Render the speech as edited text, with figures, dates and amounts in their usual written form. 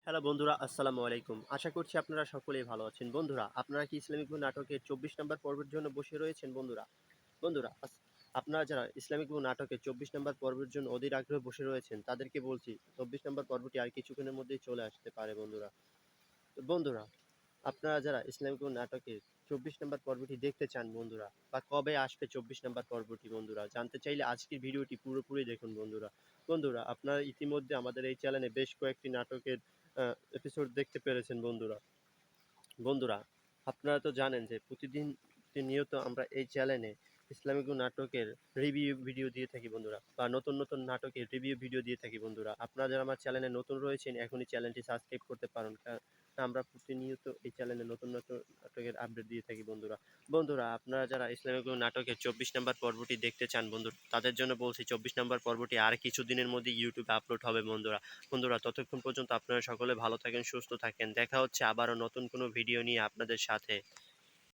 Hello বন্ধুরা, আসসালামু আলাইকুম। আশা করছি আপনারা সকলেই ভালো আছেন। বন্ধুরা, আপনারা কি ইসলামিক বই নাটকের ২৪ নম্বর পর্বের জন্য বসে রয়েছেন বন্ধুরা? বন্ধুরা, আপনারা যারা ইসলামিক বই নাটকের ২৪ নম্বর পর্বের জন্য অধীর আগ্রহে বসে রয়েছেন, তাদেরকে বলছি ২৪ নম্বর পর্বটি আর কিছুক্ষণের মধ্যেই চলে আসতে পারে বন্ধুরা। তো বন্ধুরা, আপনারা যারা ইসলামিক বই নাটকের ২৪ নম্বর পর্বটি দেখতে চান বন্ধুরা, বা কবে আসবে ২৪ নম্বর পর্বটি বন্ধুরা, জানতে চাইলে আজকের ভিডিওটি পুরোপুরি দেখুন বন্ধুরা। বন্ধুরা, আপনারা ইতিমধ্যে আমাদের এই চ্যানেলে বেশ কয়েকটি নাটকের এপিসোড দেখতে পেরেছেন বন্ধুরা। বন্ধুরা, আপনারা তো জানেন যে প্রতিনিয়ত আমরা এই চ্যানেলে ইসলামিক নাটকের রিভিউ ভিডিও দিয়ে থাকি বন্ধুরা, বা নতুন নতুন নাটকের রিভিউ ভিডিও দিয়ে থাকি বন্ধুরা। আপনারা যারা আমার চ্যানেলে নতুন রয়েছেন এখনই চ্যানেলটি সাবস্ক্রাইব করতে পারেন, কারণ আমরা প্রতিনিয়ত এই চ্যানেলে নতুন নতুন নাটকের আপডেট দিয়ে থাকি বন্ধুরা। বন্ধুরা, আপনারা যারা ইসলামিক নাটকের ২৪ নম্বর পর্বটি দেখতে চান বন্ধু, তাদের জন্য বলছি ২৪ নম্বর পর্বটি আর কিছুদিনের মধ্যে ইউটিউবে আপলোড হবে বন্ধুরা। বন্ধুরা, ততক্ষণ পর্যন্ত আপনারা সকলে ভালো থাকেন, সুস্থ থাকেন। দেখা হচ্ছে আবারও নতুন কোনো ভিডিও নিয়ে আপনাদের সাথে।